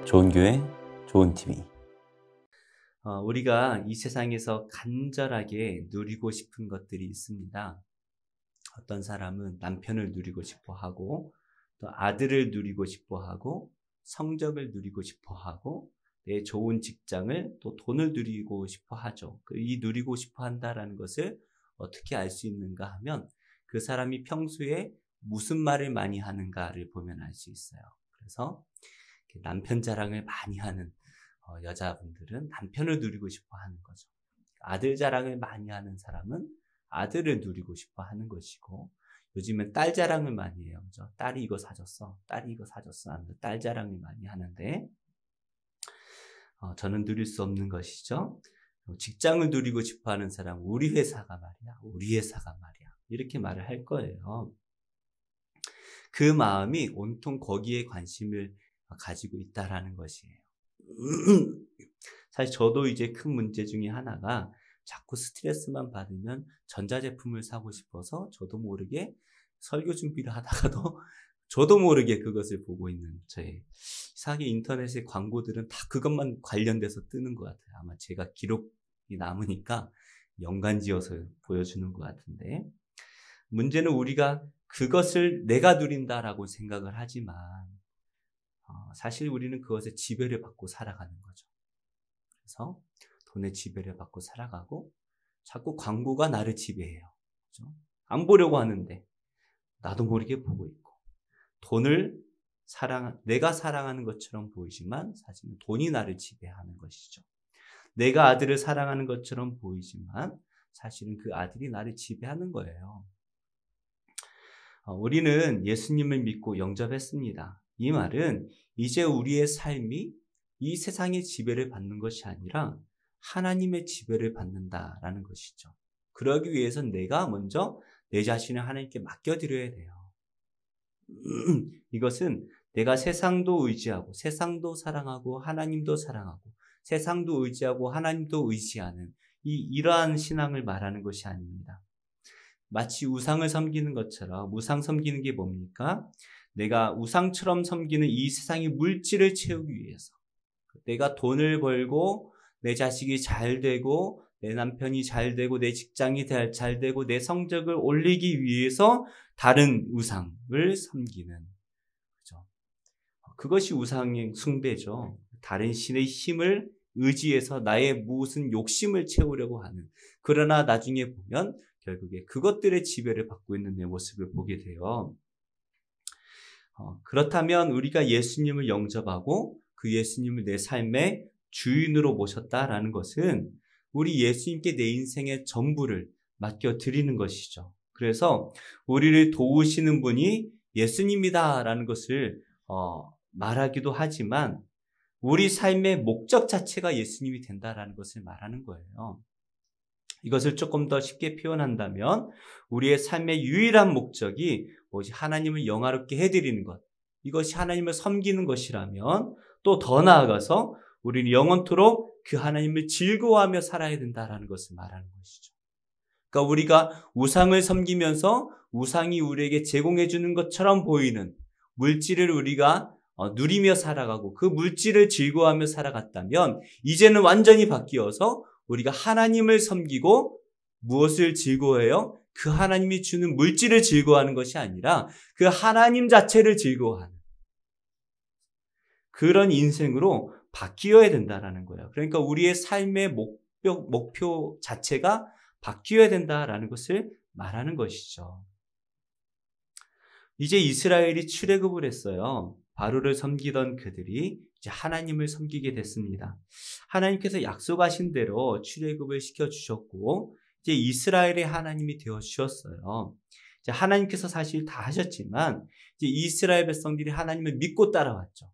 좋은 교회, 좋은 TV. 우리가 이 세상에서 간절하게 누리고 싶은 것들이 있습니다. 어떤 사람은 남편을 누리고 싶어 하고, 또 아들을 누리고 싶어 하고, 성적을 누리고 싶어 하고, 내 좋은 직장을 또 돈을 누리고 싶어 하죠. 이 누리고 싶어 한다라는 것을 어떻게 알 수 있는가 하면 그 사람이 평소에 무슨 말을 많이 하는가를 보면 알 수 있어요. 그래서 남편 자랑을 많이 하는 여자분들은 남편을 누리고 싶어 하는 거죠. 아들 자랑을 많이 하는 사람은 아들을 누리고 싶어 하는 것이고, 요즘엔 딸 자랑을 많이 해요. 그죠? 딸이 이거 사줬어. 딸이 이거 사줬어. 하면서 딸 자랑을 많이 하는데, 저는 누릴 수 없는 것이죠. 직장을 누리고 싶어 하는 사람, 우리 회사가 말이야. 우리 회사가 말이야. 이렇게 말을 할 거예요. 그 마음이 온통 거기에 관심을 가지고 있다라는 것이에요. 사실 저도 이제 큰 문제 중에 하나가 자꾸 스트레스만 받으면 전자제품을 사고 싶어서 저도 모르게 설교 준비를 하다가도 저도 모르게 그것을 보고 있는 저의 이상하게 인터넷의 광고들은 다 그것만 관련돼서 뜨는 것 같아요. 아마 제가 기록이 남으니까 연관지어서 보여주는 것 같은데, 문제는 우리가 그것을 내가 누린다라고 생각을 하지만 사실 우리는 그것에 지배를 받고 살아가는 거죠. 그래서 돈의 지배를 받고 살아가고 자꾸 광고가 나를 지배해요. 그렇죠? 안 보려고 하는데 나도 모르게 보고 있고, 돈을 내가 사랑하는 것처럼 보이지만 사실은 돈이 나를 지배하는 것이죠. 내가 아들을 사랑하는 것처럼 보이지만 사실은 그 아들이 나를 지배하는 거예요. 우리는 예수님을 믿고 영접했습니다. 이 말은 이제 우리의 삶이 이 세상의 지배를 받는 것이 아니라 하나님의 지배를 받는다라는 것이죠. 그러기 위해서는 내가 먼저 내 자신을 하나님께 맡겨드려야 돼요. 이것은 내가 세상도 의지하고 세상도 사랑하고 하나님도 사랑하고 세상도 의지하고 하나님도 의지하는 이러한 신앙을 말하는 것이 아닙니다. 마치 우상을 섬기는 것처럼, 우상 섬기는 게 뭡니까? 내가 우상처럼 섬기는 이 세상의 물질을 채우기 위해서, 내가 돈을 벌고 내 자식이 잘 되고 내 남편이 잘 되고 내 직장이 잘 되고 내 성적을 올리기 위해서 다른 우상을 섬기는 거죠. 그것이 우상의 숭배죠. 다른 신의 힘을 의지해서 나의 무슨 욕심을 채우려고 하는, 그러나 나중에 보면 결국에 그것들의 지배를 받고 있는 내 모습을 보게 돼요. 그렇다면 우리가 예수님을 영접하고 그 예수님을 내 삶의 주인으로 모셨다라는 것은 우리 예수님께 내 인생의 전부를 맡겨드리는 것이죠. 그래서 우리를 도우시는 분이 예수님이다라는 것을 말하기도 하지만 우리 삶의 목적 자체가 예수님이 된다라는 것을 말하는 거예요. 이것을 조금 더 쉽게 표현한다면 우리의 삶의 유일한 목적이 오직 하나님을 영화롭게 해드리는 것, 이것이 하나님을 섬기는 것이라면 또 더 나아가서 우리는 영원토록 그 하나님을 즐거워하며 살아야 된다라는 것을 말하는 것이죠. 그러니까 우리가 우상을 섬기면서 우상이 우리에게 제공해 주는 것처럼 보이는 물질을 우리가 누리며 살아가고 그 물질을 즐거워하며 살아갔다면 이제는 완전히 바뀌어서 우리가 하나님을 섬기고 무엇을 즐거워해요? 그 하나님이 주는 물질을 즐거워하는 것이 아니라 그 하나님 자체를 즐거워하는 그런 인생으로 바뀌어야 된다라는 거예요. 그러니까 우리의 삶의 목표 자체가 바뀌어야 된다라는 것을 말하는 것이죠. 이제 이스라엘이 출애굽을 했어요. 바로를 섬기던 그들이 이제 하나님을 섬기게 됐습니다. 하나님께서 약속하신 대로 출애굽을 시켜주셨고 이제 이스라엘의 하나님이 되어주셨어요. 이제 하나님께서 사실 다 하셨지만 이제 이스라엘 백성들이 하나님을 믿고 따라왔죠.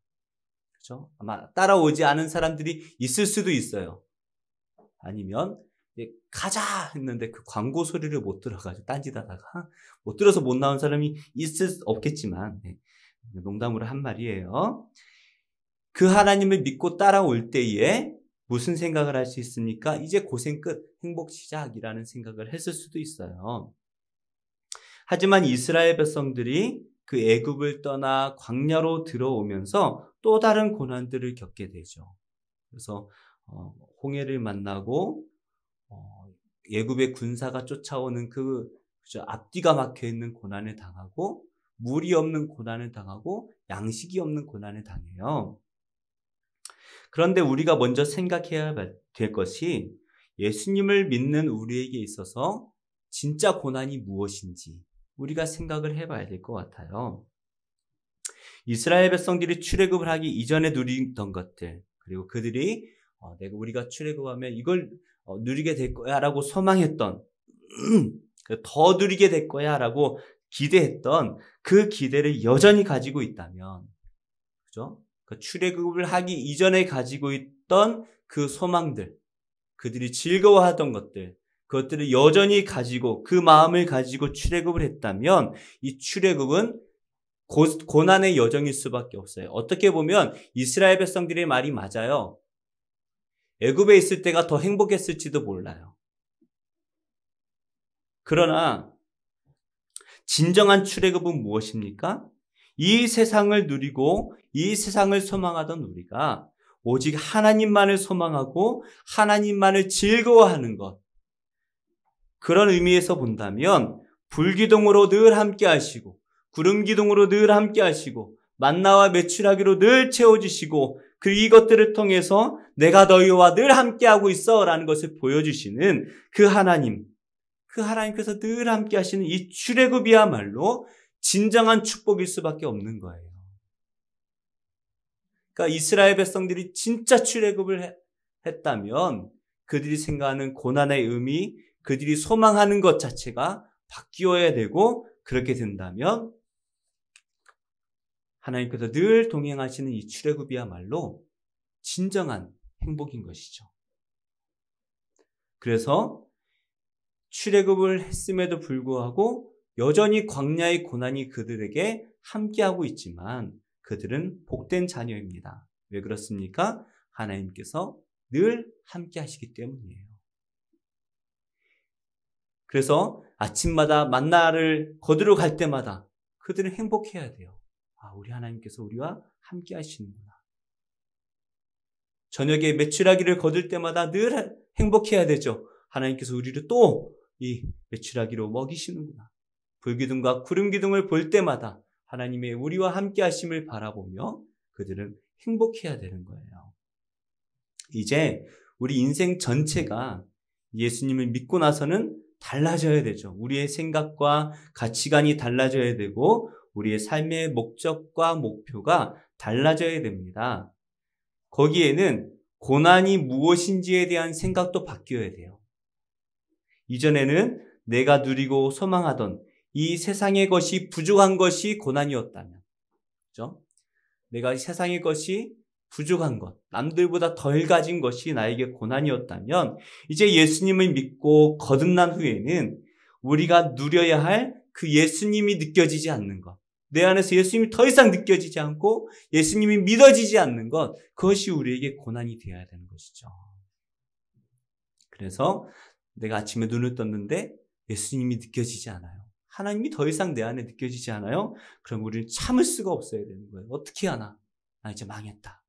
그렇죠? 아마 따라오지 않은 사람들이 있을 수도 있어요. 아니면 가자 했는데 그 광고 소리를 못 들어가지고 딴짓하다가 못 들어서 못 나온 사람이 있을 수 없겠지만 농담으로 한 말이에요. 그 하나님을 믿고 따라올 때에 무슨 생각을 할 수 있습니까? 이제 고생 끝, 행복 시작이라는 생각을 했을 수도 있어요. 하지만 이스라엘 백성들이 그 애굽을 떠나 광야로 들어오면서 또 다른 고난들을 겪게 되죠. 그래서 홍해를 만나고 애굽의 군사가 쫓아오는 그죠, 앞뒤가 막혀 있는 고난을 당하고 물이 없는 고난을 당하고 양식이 없는 고난을 당해요. 그런데 우리가 먼저 생각해야 될 것이 예수님을 믿는 우리에게 있어서 진짜 고난이 무엇인지 우리가 생각을 해봐야 될 것 같아요. 이스라엘 백성들이 출애굽을 하기 이전에 누리던 것들, 그리고 그들이 우리가 출애굽하면 이걸 누리게 될 거야라고 소망했던 더 누리게 될 거야라고 기대했던 그 기대를 여전히 가지고 있다면, 그죠? 그 출애굽을 하기 이전에 가지고 있던 그 소망들, 그들이 즐거워하던 것들, 그것들을 여전히 가지고 그 마음을 가지고 출애굽을 했다면 이 출애굽은 고난의 여정일 수밖에 없어요. 어떻게 보면 이스라엘 백성들의 말이 맞아요. 애굽에 있을 때가 더 행복했을지도 몰라요. 그러나 진정한 출애굽은 무엇입니까? 이 세상을 누리고 이 세상을 소망하던 우리가 오직 하나님만을 소망하고 하나님만을 즐거워하는 것, 그런 의미에서 본다면 불기둥으로 늘 함께 하시고 구름기둥으로 늘 함께 하시고 만나와 메추라기로 늘 채워주시고 이것들을 통해서 내가 너희와 늘 함께하고 있어 라는 것을 보여주시는 그 하나님께서 늘 함께 하시는 이 출애굽이야말로 진정한 축복일 수밖에 없는 거예요. 그러니까 이스라엘 백성들이 진짜 출애굽을 했다면 그들이 생각하는 고난의 의미, 그들이 소망하는 것 자체가 바뀌어야 되고, 그렇게 된다면 하나님께서 늘 동행하시는 이 출애굽이야말로 진정한 행복인 것이죠. 그래서 출애굽을 했음에도 불구하고 여전히 광야의 고난이 그들에게 함께하고 있지만 그들은 복된 자녀입니다. 왜 그렇습니까? 하나님께서 늘 함께 하시기 때문이에요. 그래서 아침마다 만나를 거두러 갈 때마다 그들은 행복해야 돼요. 우리 하나님께서 우리와 함께 하시는구나. 저녁에 메추라기를 거둘 때마다 늘 행복해야 되죠. 하나님께서 우리를 또 이 메추라기로 먹이시는구나. 불기둥과 구름기둥을 볼 때마다 하나님의 우리와 함께 하심을 바라보며 그들은 행복해야 되는 거예요. 이제 우리 인생 전체가 예수님을 믿고 나서는 달라져야 되죠. 우리의 생각과 가치관이 달라져야 되고 우리의 삶의 목적과 목표가 달라져야 됩니다. 거기에는 고난이 무엇인지에 대한 생각도 바뀌어야 돼요. 이전에는 내가 누리고 소망하던 이 세상의 것이 부족한 것이 고난이었다면, 그죠? 내가 세상의 것이 부족한 것, 남들보다 덜 가진 것이 나에게 고난이었다면, 이제 예수님을 믿고 거듭난 후에는 우리가 누려야 할 그 예수님이 느껴지지 않는 것, 내 안에서 예수님이 더 이상 느껴지지 않고 예수님이 믿어지지 않는 것, 그것이 우리에게 고난이 되어야 되는 것이죠. 그래서 내가 아침에 눈을 떴는데 예수님이 느껴지지 않아요. 하나님이 더 이상 내 안에 느껴지지 않아요? 그럼 우리는 참을 수가 없어야 되는 거예요. 어떻게 하나? 나 이제 망했다.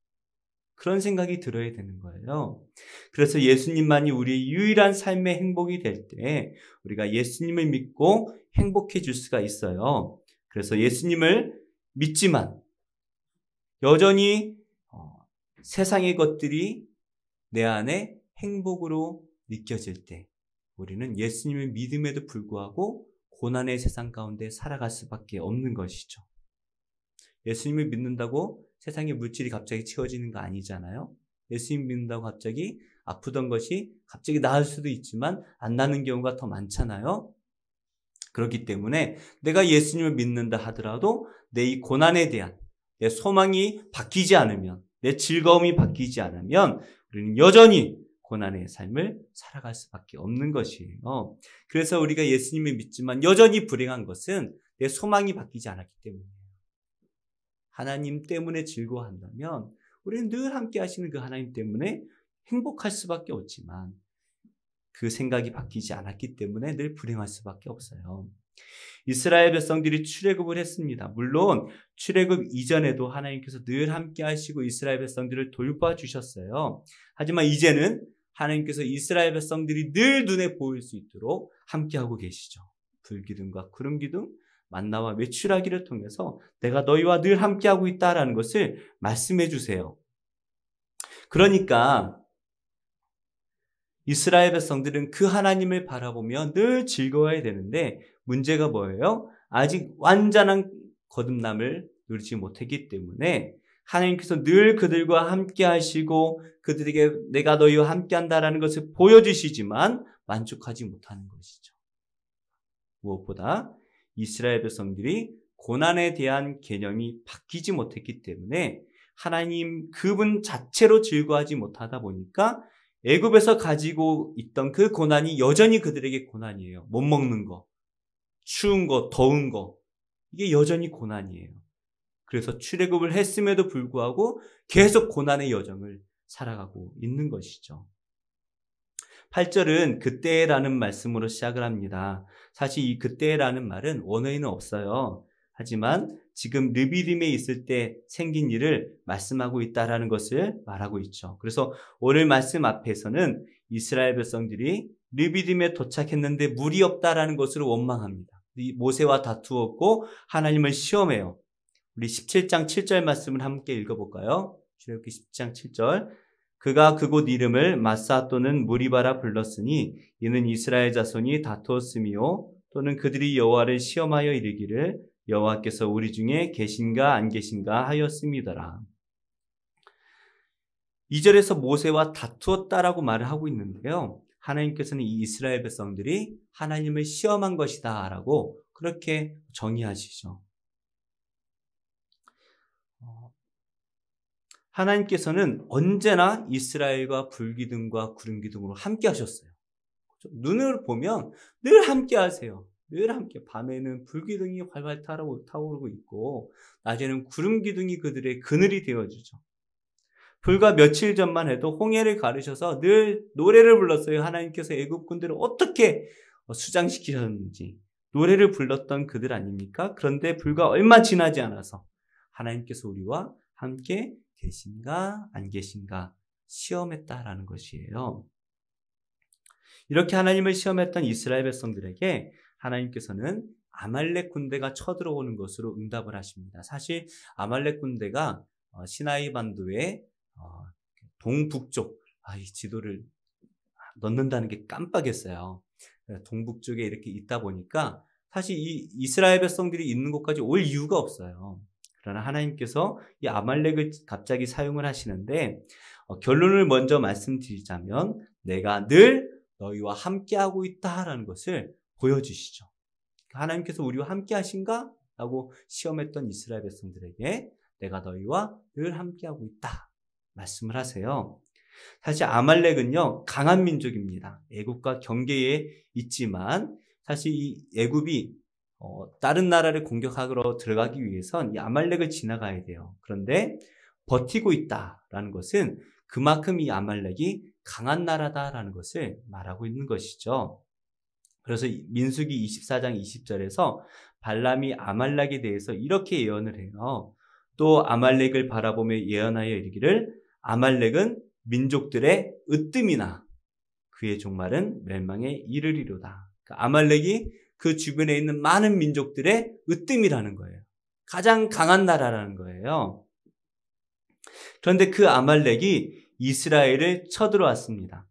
그런 생각이 들어야 되는 거예요. 그래서 예수님만이 우리의 유일한 삶의 행복이 될 때 우리가 예수님을 믿고 행복해질 수가 있어요. 그래서 예수님을 믿지만 여전히 세상의 것들이 내 안에 행복으로 느껴질 때 우리는 예수님을 믿음에도 불구하고 고난의 세상 가운데 살아갈 수밖에 없는 것이죠. 예수님을 믿는다고 세상의 물질이 갑자기 채워지는 거 아니잖아요. 예수님 믿는다고 갑자기 아프던 것이 갑자기 나을 수도 있지만 안 나는 경우가 더 많잖아요. 그렇기 때문에 내가 예수님을 믿는다 하더라도 내 이 고난에 대한 내 소망이 바뀌지 않으면, 내 즐거움이 바뀌지 않으면 우리는 여전히 고난의 삶을 살아갈 수밖에 없는 것이에요. 그래서 우리가 예수님을 믿지만 여전히 불행한 것은 내 소망이 바뀌지 않았기 때문이에요. 하나님 때문에 즐거워한다면 우리는 늘 함께 하시는 그 하나님 때문에 행복할 수밖에 없지만 그 생각이 바뀌지 않았기 때문에 늘 불행할 수밖에 없어요. 이스라엘 백성들이 출애굽을 했습니다. 물론 출애굽 이전에도 하나님께서 늘 함께 하시고 이스라엘 백성들을 돌봐주셨어요. 하지만 이제는 하나님께서 이스라엘 백성들이 늘 눈에 보일 수 있도록 함께하고 계시죠. 불기둥과 구름기둥, 만나와 메추라기를 통해서 내가 너희와 늘 함께하고 있다라는 것을 말씀해 주세요. 그러니까 이스라엘 백성들은 그 하나님을 바라보며 늘 즐거워야 되는데 문제가 뭐예요? 아직 완전한 거듭남을 누리지 못했기 때문에 하나님께서 늘 그들과 함께 하시고 그들에게 내가 너희와 함께 한다라는 것을 보여주시지만 만족하지 못하는 것이죠. 무엇보다 이스라엘 백성들이 고난에 대한 개념이 바뀌지 못했기 때문에 하나님 그분 자체로 즐거워하지 못하다 보니까 애굽에서 가지고 있던 그 고난이 여전히 그들에게 고난이에요. 못 먹는 거, 추운 거, 더운 거, 이게 여전히 고난이에요. 그래서 출애굽을 했음에도 불구하고 계속 고난의 여정을 살아가고 있는 것이죠. 8절은 그때라는 말씀으로 시작을 합니다. 사실 이 그때라는 말은 원어에는 없어요. 하지만 지금 르비딤에 있을 때 생긴 일을 말씀하고 있다라는 것을 말하고 있죠. 그래서 오늘 말씀 앞에서는 이스라엘 백성들이 르비딤에 도착했는데 물이 없다라는 것으로 원망합니다. 모세와 다투었고 하나님을 시험해요. 우리 17장 7절 말씀을 함께 읽어볼까요? 출애굽기 10장 7절. 그가 그곳 이름을 마사 또는 무리바라 불렀으니 이는 이스라엘 자손이 다투었으며 또는 그들이 여호와를 시험하여 이르기를 여호와께서 우리 중에 계신가 안 계신가 하였음이더라. 2절에서 모세와 다투었다라고 말을 하고 있는데요. 하나님께서는 이 이스라엘 백성들이 하나님을 시험한 것이다 라고 그렇게 정의하시죠. 하나님께서는 언제나 이스라엘과 불기둥과 구름기둥으로 함께 하셨어요. 눈을 보면 늘 함께 하세요. 늘 함께. 밤에는 불기둥이 활활 타오르고 있고 낮에는 구름기둥이 그들의 그늘이 되어주죠. 불과 며칠 전만 해도 홍해를 가르셔서 늘 노래를 불렀어요. 하나님께서 애굽 군대를 어떻게 수장시키셨는지 노래를 불렀던 그들 아닙니까? 그런데 불과 얼마 지나지 않아서 하나님께서 우리와 함께 계신가 안 계신가 시험했다라는 것이에요. 이렇게 하나님을 시험했던 이스라엘 백성들에게 하나님께서는 아말렉 군대가 쳐들어오는 것으로 응답을 하십니다. 사실 아말렉 군대가 시나이 반도의 동북쪽, 이 지도를 넣는다는 게 깜빡했어요. 동북쪽에 이렇게 있다 보니까 사실 이 이스라엘 백성들이 있는 곳까지 올 이유가 없어요. 그러나 하나님께서 이 아말렉을 갑자기 사용을 하시는데 결론을 먼저 말씀드리자면 내가 늘 너희와 함께하고 있다라는 것을 보여주시죠. 하나님께서 우리와 함께 하신가? 라고 시험했던 이스라엘 백성들에게 내가 너희와 늘 함께하고 있다 말씀을 하세요. 사실 아말렉은요 강한 민족입니다. 애굽과 경계에 있지만 사실 이 애굽이 다른 나라를 공격하러 들어가기 위해선 이 아말렉을 지나가야 돼요. 그런데 버티고 있다라는 것은 그만큼 이 아말렉이 강한 나라다라는 것을 말하고 있는 것이죠. 그래서 민수기 24장 20절에서 발람이 아말렉에 대해서 이렇게 예언을 해요. 또 아말렉을 바라보며 예언하여 이르기를 아말렉은 민족들의 으뜸이나 그의 종말은 멸망에 이르리로다. 그러니까 아말렉이 그 주변에 있는 많은 민족들의 으뜸이라는 거예요. 가장 강한 나라라는 거예요. 그런데 그 아말렉이 이스라엘을 쳐들어왔습니다.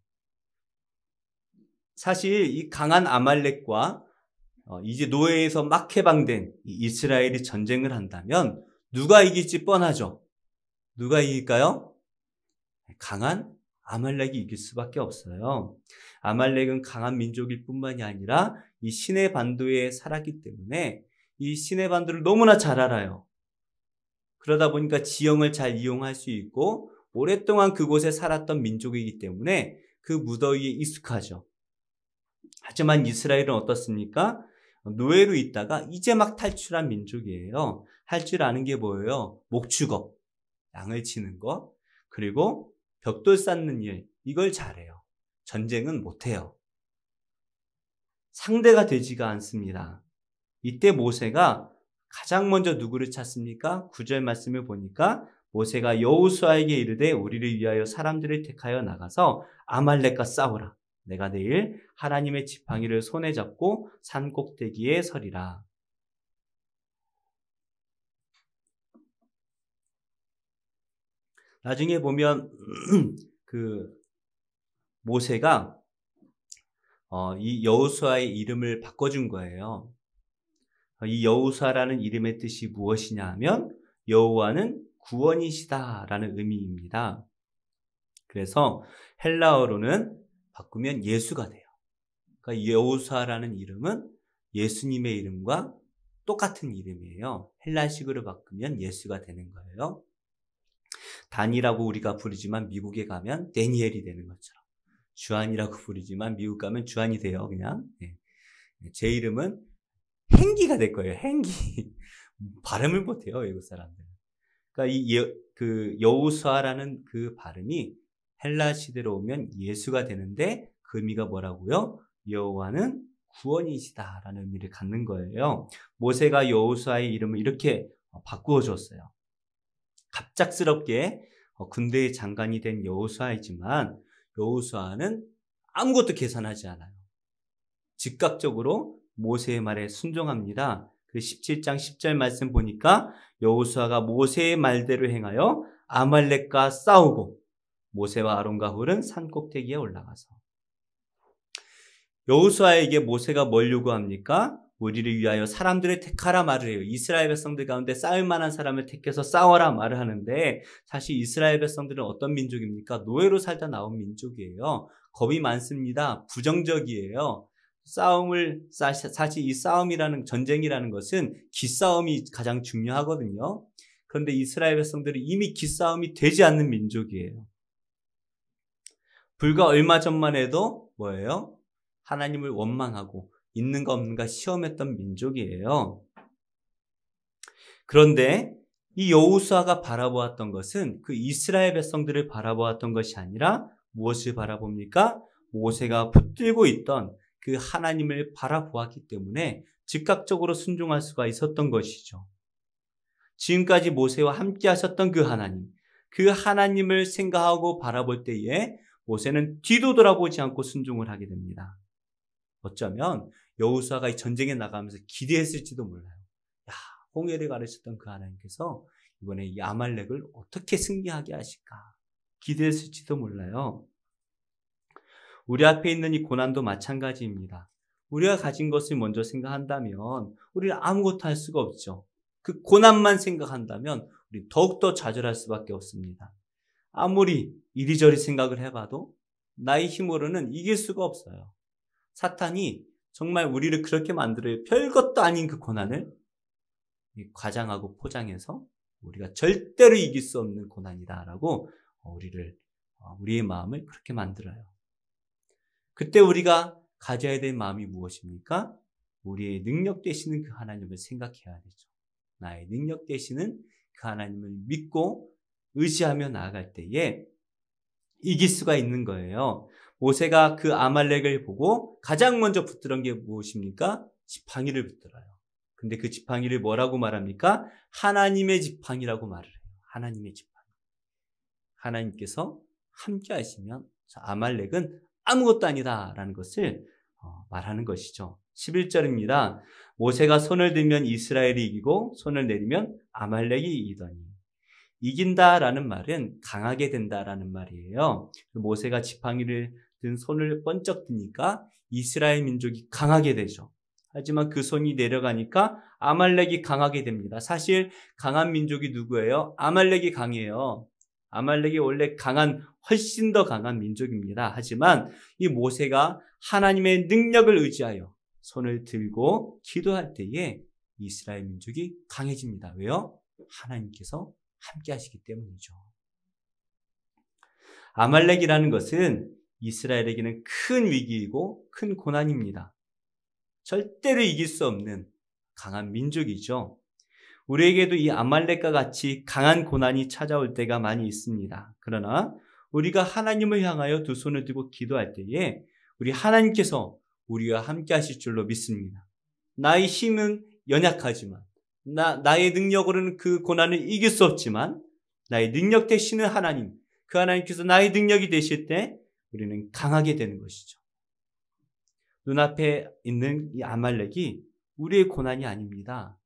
사실 이 강한 아말렉과 이제 노예에서 막 해방된 이스라엘이 전쟁을 한다면 누가 이길지 뻔하죠. 누가 이길까요? 강한 아말렉이 이길 수밖에 없어요. 아말렉은 강한 민족일 뿐만이 아니라 이 시내 반도에 살았기 때문에 이 시내 반도를 너무나 잘 알아요. 그러다 보니까 지형을 잘 이용할 수 있고 오랫동안 그곳에 살았던 민족이기 때문에 그 무더위에 익숙하죠. 하지만 이스라엘은 어떻습니까? 노예로 있다가 이제 막 탈출한 민족이에요. 할 줄 아는 게 뭐예요? 목축업, 양을 치는 거, 그리고 벽돌 쌓는 일, 이걸 잘해요. 전쟁은 못해요. 상대가 되지가 않습니다. 이때 모세가 가장 먼저 누구를 찾습니까? 9절 말씀을 보니까 모세가 여호수아에게 이르되 우리를 위하여 사람들을 택하여 나가서 아말렉과 싸우라. 내가 내일 하나님의 지팡이를 손에 잡고 산 꼭대기에 서리라. 나중에 보면 그 모세가 이 여호수아의 이름을 바꿔준 거예요. 이 여호수아라는 이름의 뜻이 무엇이냐 하면 여호와는 구원이시다라는 의미입니다. 그래서 헬라어로는 바꾸면 예수가 돼요. 그러니까 여호수아라는 이름은 예수님의 이름과 똑같은 이름이에요. 헬라식으로 바꾸면 예수가 되는 거예요. 단이라고 우리가 부르지만 미국에 가면 데니엘이 되는 것처럼, 주한이라고 부르지만 미국 가면 주한이 돼요. 그냥 제 이름은 행기가 될 거예요. 행기. 발음을 못해요, 외국 사람들. 그러니까 그 여호수아라는 그 발음이 헬라 시대로 오면 예수가 되는데 그 의미가 뭐라고요? 여호와는 구원이시다라는 의미를 갖는 거예요. 모세가 여호수아의 이름을 이렇게 바꾸어 줬어요. 갑작스럽게 군대의 장관이 된 여호수아이지만 여호수아는 아무것도 계산하지 않아요. 즉각적으로 모세의 말에 순종합니다. 그 17장 10절 말씀 보니까 여호수아가 모세의 말대로 행하여 아말렉과 싸우고 모세와 아론과 훌은 산 꼭대기에 올라가서. 여호수아에게 모세가 뭘 요구합니까? 우리를 위하여 사람들을 택하라 말을 해요. 이스라엘 백성들 가운데 싸울 만한 사람을 택해서 싸워라 말을 하는데, 사실 이스라엘 백성들은 어떤 민족입니까? 노예로 살다 나온 민족이에요. 겁이 많습니다. 부정적이에요. 사실 이 싸움이라는, 전쟁이라는 것은 기싸움이 가장 중요하거든요. 그런데 이스라엘 백성들은 이미 기싸움이 되지 않는 민족이에요. 불과 얼마 전만 해도 뭐예요? 하나님을 원망하고 있는가 없는가 시험했던 민족이에요. 그런데 이 여호수아가 바라보았던 것은 그 이스라엘 백성들을 바라보았던 것이 아니라 무엇을 바라봅니까? 모세가 붙들고 있던 그 하나님을 바라보았기 때문에 즉각적으로 순종할 수가 있었던 것이죠. 지금까지 모세와 함께 하셨던 그 하나님을 생각하고 바라볼 때에 모세는 뒤도 돌아보지 않고 순종을 하게 됩니다. 어쩌면 여호수아가 이 전쟁에 나가면서 기대했을지도 몰라요. 야, 홍해를 가르쳤던 그 하나님께서 이번에 이 아말렉을 어떻게 승리하게 하실까 기대했을지도 몰라요. 우리 앞에 있는 이 고난도 마찬가지입니다. 우리가 가진 것을 먼저 생각한다면 우리는 아무것도 할 수가 없죠. 그 고난만 생각한다면 우리 더욱더 좌절할 수밖에 없습니다. 아무리 이리저리 생각을 해봐도 나의 힘으로는 이길 수가 없어요. 사탄이 정말 우리를 그렇게 만들어요. 별것도 아닌 그 고난을 과장하고 포장해서 우리가 절대로 이길 수 없는 고난이다라고 우리의 마음을 그렇게 만들어요. 그때 우리가 가져야 될 마음이 무엇입니까? 우리의 능력 되시는 그 하나님을 생각해야 되죠. 나의 능력 되시는 그 하나님을 믿고 의지하며 나아갈 때에 이길 수가 있는 거예요. 모세가 그 아말렉을 보고 가장 먼저 붙들은 게 무엇입니까? 지팡이를 붙들어요. 근데 그 지팡이를 뭐라고 말합니까? 하나님의 지팡이라고 말을 해요. 하나님의 지팡이. 하나님께서 함께 하시면 아말렉은 아무것도 아니다라는 것을 말하는 것이죠. 11절입니다. 모세가 손을 들면 이스라엘이 이기고 손을 내리면 아말렉이 이기더니. 이긴다라는 말은 강하게 된다라는 말이에요. 모세가 지팡이를 든 손을 번쩍 드니까 이스라엘 민족이 강하게 되죠. 하지만 그 손이 내려가니까 아말렉이 강하게 됩니다. 사실 강한 민족이 누구예요? 아말렉이 강해요. 아말렉이 원래 훨씬 더 강한 민족입니다. 하지만 이 모세가 하나님의 능력을 의지하여 손을 들고 기도할 때에 이스라엘 민족이 강해집니다. 왜요? 하나님께서 함께 하시기 때문이죠. 아말렉이라는 것은 이스라엘에게는 큰 위기이고 큰 고난입니다. 절대로 이길 수 없는 강한 민족이죠. 우리에게도 이 아말렉과 같이 강한 고난이 찾아올 때가 많이 있습니다. 그러나 우리가 하나님을 향하여 두 손을 들고 기도할 때에 우리 하나님께서 우리와 함께 하실 줄로 믿습니다. 나의 힘은 연약하지만, 나의 능력으로는 그 고난을 이길 수 없지만, 나의 능력 되시는 하나님, 그 하나님께서 나의 능력이 되실 때 우리는 강하게 되는 것이죠. 눈앞에 있는 이 아말렉이 우리의 고난이 아닙니다.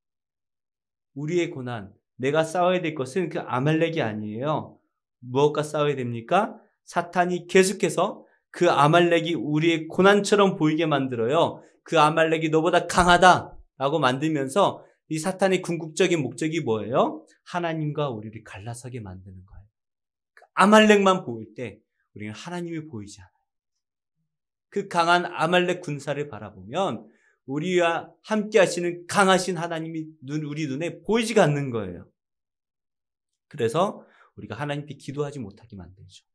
우리의 고난, 내가 싸워야 될 것은 그 아말렉이 아니에요. 무엇과 싸워야 됩니까? 사탄이 계속해서 그 아말렉이 우리의 고난처럼 보이게 만들어요. 그 아말렉이 너보다 강하다라고 만들면서 이 사탄의 궁극적인 목적이 뭐예요? 하나님과 우리를 갈라서게 만드는 거예요. 그 아말렉만 보일 때 우리는 하나님이 보이지 않아요. 그 강한 아말렉 군사를 바라보면 우리와 함께 하시는 강하신 하나님이 우리 눈에 보이지가 않는 거예요. 그래서 우리가 하나님께 기도하지 못하게 만들죠.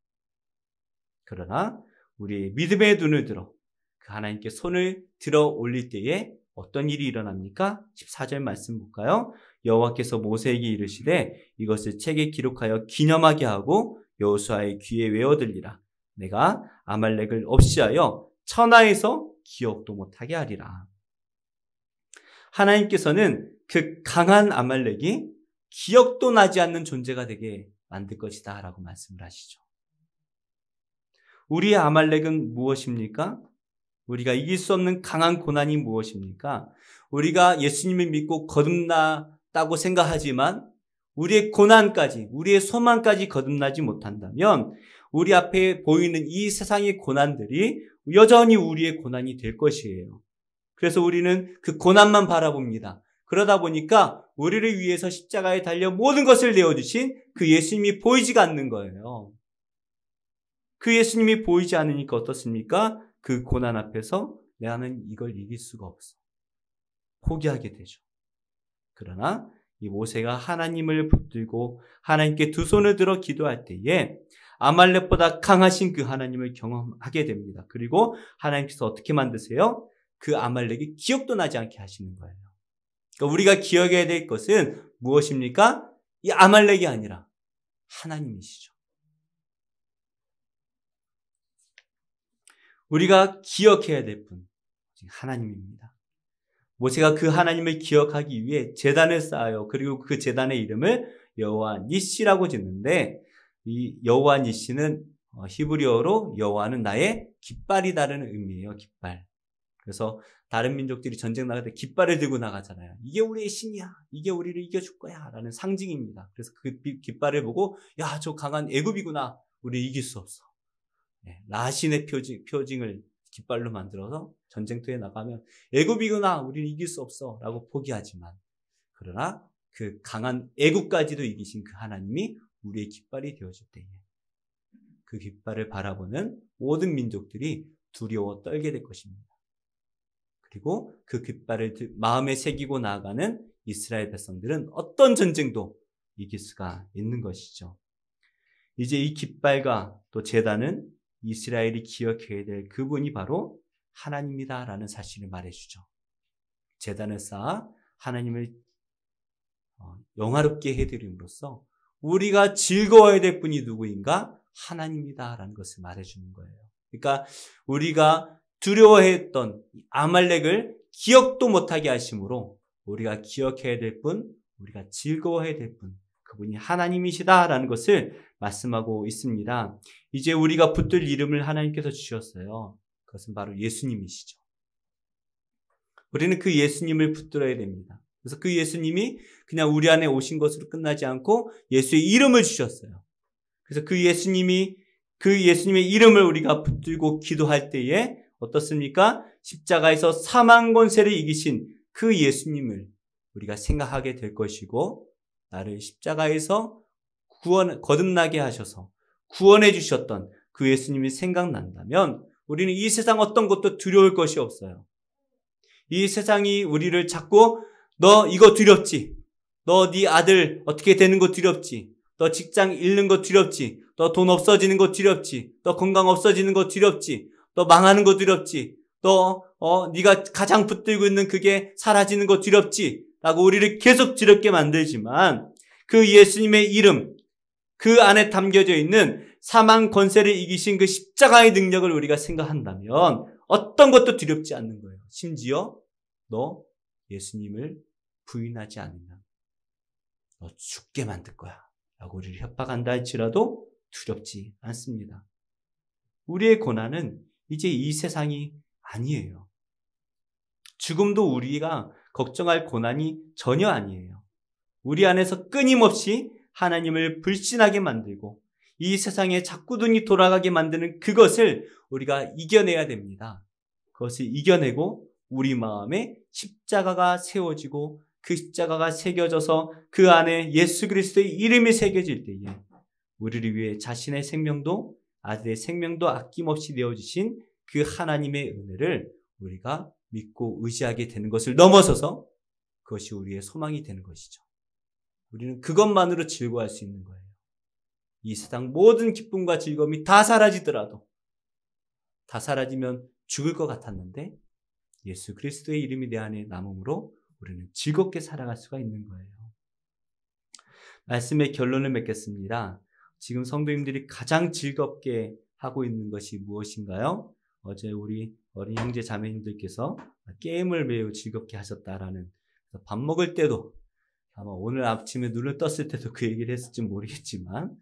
그러나 우리의 믿음의 눈을 들어 그 하나님께 손을 들어 올릴 때에 어떤 일이 일어납니까? 14절 말씀 볼까요? 여호와께서 모세에게 이르시되 이것을 책에 기록하여 기념하게 하고 여호수아의 귀에 외어들리라. 내가 아말렉을 없이하여 천하에서 기억도 못하게 하리라. 하나님께서는 그 강한 아말렉이 기억도 나지 않는 존재가 되게 만들 것이다 라고 말씀을 하시죠. 우리의 아말렉은 무엇입니까? 우리가 이길 수 없는 강한 고난이 무엇입니까? 우리가 예수님을 믿고 거듭났다고 생각하지만 우리의 고난까지, 우리의 소망까지 거듭나지 못한다면 우리 앞에 보이는 이 세상의 고난들이 여전히 우리의 고난이 될 것이에요. 그래서 우리는 그 고난만 바라봅니다. 그러다 보니까 우리를 위해서 십자가에 달려 모든 것을 내어주신 그 예수님이 보이지가 않는 거예요. 그 예수님이 보이지 않으니까 어떻습니까? 그 고난 앞에서 나는 이걸 이길 수가 없어. 포기하게 되죠. 그러나 이 모세가 하나님을 붙들고 하나님께 두 손을 들어 기도할 때에 아말렉보다 강하신 그 하나님을 경험하게 됩니다. 그리고 하나님께서 어떻게 만드세요? 그 아말렉이 기억도 나지 않게 하시는 거예요. 그러니까 우리가 기억해야 될 것은 무엇입니까? 이 아말렉이 아니라 하나님이시죠. 우리가 기억해야 될 분, 하나님입니다. 모세가 그 하나님을 기억하기 위해 제단을 쌓아요. 그리고 그 제단의 이름을 여호와 니시라고 짓는데 이 여호와 니시는 히브리어로 여호와는 나의 깃발이다라는 의미예요. 깃발. 그래서 다른 민족들이 전쟁 나갈 때 깃발을 들고 나가잖아요. 이게 우리의 신이야. 이게 우리를 이겨줄 거야. 라는 상징입니다. 그래서 그 깃발을 보고 야, 저 강한 애굽이구나. 우리 이길 수 없어. 라신의 표징을 깃발로 만들어서 전쟁터에 나가면 애굽이구나. 우리는 이길 수 없어. 라고 포기하지만 그러나 그 강한 애굽까지도 이기신 그 하나님이 우리의 깃발이 되어줄 때에 그 깃발을 바라보는 모든 민족들이 두려워 떨게 될 것입니다. 그리고 그 깃발을 마음에 새기고 나아가는 이스라엘 백성들은 어떤 전쟁도 이길 수가 있는 것이죠. 이제 이 깃발과 또 제단은 이스라엘이 기억해야 될 그분이 바로 하나님이다라는 사실을 말해주죠. 제단을 쌓아 하나님을 영화롭게 해드림으로써 우리가 즐거워야 될 분이 누구인가? 하나님이다라는 것을 말해주는 거예요. 그러니까 우리가 두려워했던 아말렉을 기억도 못하게 하심으로 우리가 기억해야 될 분, 우리가 즐거워해야 될 분, 그분이 하나님이시다라는 것을 말씀하고 있습니다. 이제 우리가 붙들 이름을 하나님께서 주셨어요. 그것은 바로 예수님이시죠. 우리는 그 예수님을 붙들어야 됩니다. 그래서 그 예수님이 그냥 우리 안에 오신 것으로 끝나지 않고 예수의 이름을 주셨어요. 그래서 그 예수님의 이름을 우리가 붙들고 기도할 때에 어떻습니까? 십자가에서 사망 권세를 이기신 그 예수님을 우리가 생각하게 될 것이고 나를 십자가에서 거듭나게 하셔서 구원해 주셨던 그 예수님이 생각난다면 우리는 이 세상 어떤 것도 두려울 것이 없어요. 이 세상이 우리를 자꾸 너 이거 두렵지? 너 네 아들 어떻게 되는 거 두렵지? 너 직장 잃는 거 두렵지? 너 돈 없어지는 거 두렵지? 너 건강 없어지는 거 두렵지? 너 망하는 거 두렵지? 너 네가 가장 붙들고 있는 그게 사라지는 거 두렵지? 라고 우리를 계속 두렵게 만들지만 그 예수님의 이름, 그 안에 담겨져 있는 사망 권세를 이기신 그 십자가의 능력을 우리가 생각한다면 어떤 것도 두렵지 않는 거예요. 심지어 너 예수님을 부인하지 않으면 너 죽게 만들 거야 라고 우리를 협박한다 할지라도 두렵지 않습니다. 우리의 고난은 이제 이 세상이 아니에요. 죽음도 우리가 걱정할 고난이 전혀 아니에요. 우리 안에서 끊임없이 하나님을 불신하게 만들고 이 세상에 자꾸 눈이 돌아가게 만드는 그것을 우리가 이겨내야 됩니다. 그것을 이겨내고 우리 마음에 십자가가 세워지고 그 십자가가 새겨져서 그 안에 예수 그리스도의 이름이 새겨질 때에 우리를 위해 자신의 생명도 아들의 생명도 아낌없이 내어주신 그 하나님의 은혜를 우리가 믿고 의지하게 되는 것을 넘어서서 그것이 우리의 소망이 되는 것이죠. 우리는 그것만으로 즐거워할 수 있는 거예요. 이 세상 모든 기쁨과 즐거움이 다 사라지더라도 다 사라지면 죽을 것 같았는데 예수 그리스도의 이름이 내 안에 남음으로 우리는 즐겁게 살아갈 수가 있는 거예요. 말씀의 결론을 맺겠습니다. 지금 성도님들이 가장 즐겁게 하고 있는 것이 무엇인가요? 어제 우리 어린 형제 자매님들께서 게임을 매우 즐겁게 하셨다라는, 밥 먹을 때도 아마 오늘 아침에 눈을 떴을 때도 그 얘기를 했을지 모르겠지만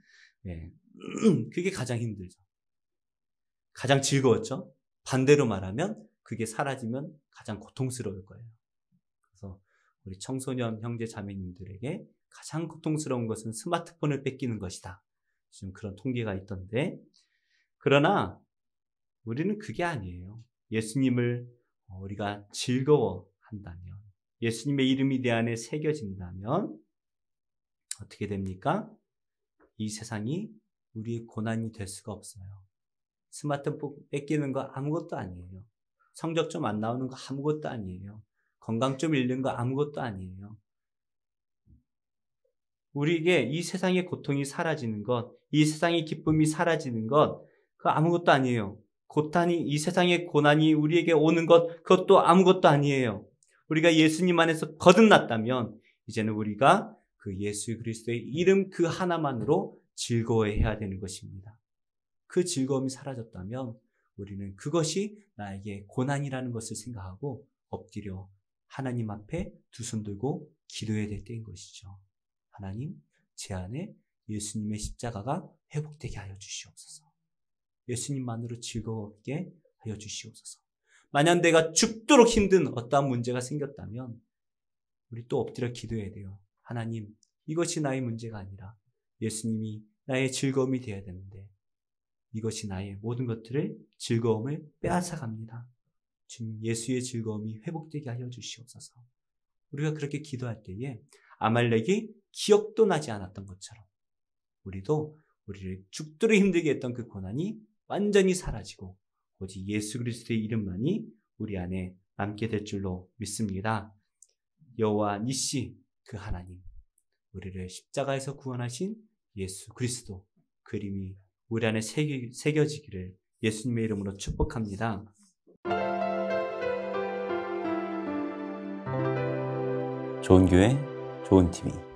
그게 가장 힘들죠. 가장 즐거웠죠. 반대로 말하면 그게 사라지면 가장 고통스러울 거예요. 그래서 우리 청소년 형제 자매님들에게 가장 고통스러운 것은 스마트폰을 뺏기는 것이다. 지금 그런 통계가 있던데, 그러나 우리는 그게 아니에요. 예수님을 우리가 즐거워한다면, 예수님의 이름이 내 안에 새겨진다면 어떻게 됩니까? 이 세상이 우리의 고난이 될 수가 없어요. 스마트폰 뺏기는 거 아무것도 아니에요. 성적 좀 안 나오는 거 아무것도 아니에요. 건강 좀 잃는 거 아무것도 아니에요. 우리에게 이 세상의 고통이 사라지는 것, 이 세상의 기쁨이 사라지는 것, 그거 아무것도 아니에요. 이 세상의 고난이 우리에게 오는 것, 그것도 아무것도 아니에요. 우리가 예수님 안에서 거듭났다면 이제는 우리가 그 예수 그리스도의 이름 그 하나만으로 즐거워해야 되는 것입니다. 그 즐거움이 사라졌다면 우리는 그것이 나에게 고난이라는 것을 생각하고 엎드려 하나님 앞에 두 손 들고 기도해야 될 때인 것이죠. 하나님, 제 안에 예수님의 십자가가 회복되게 하여 주시옵소서. 예수님만으로 즐거웠게 하여 주시옵소서. 만약 내가 죽도록 힘든 어떠한 문제가 생겼다면 우리 또 엎드려 기도해야 돼요. 하나님, 이것이 나의 문제가 아니라 예수님이 나의 즐거움이 되어야 되는데 이것이 나의 모든 것들을 즐거움을 빼앗아갑니다. 주님, 예수의 즐거움이 회복되게 하여 주시옵소서. 우리가 그렇게 기도할 때에 아말렉이 기억도 나지 않았던 것처럼 우리도 우리를 죽도록 힘들게 했던 그 고난이 완전히 사라지고 오직 예수 그리스도의 이름만이 우리 안에 남게 될 줄로 믿습니다. 여호와 니시 그 하나님, 우리를 십자가에서 구원하신 예수 그리스도 그 이름이 우리 안에 새겨지기를 예수님의 이름으로 축복합니다. 좋은 교회, 좋은 TV.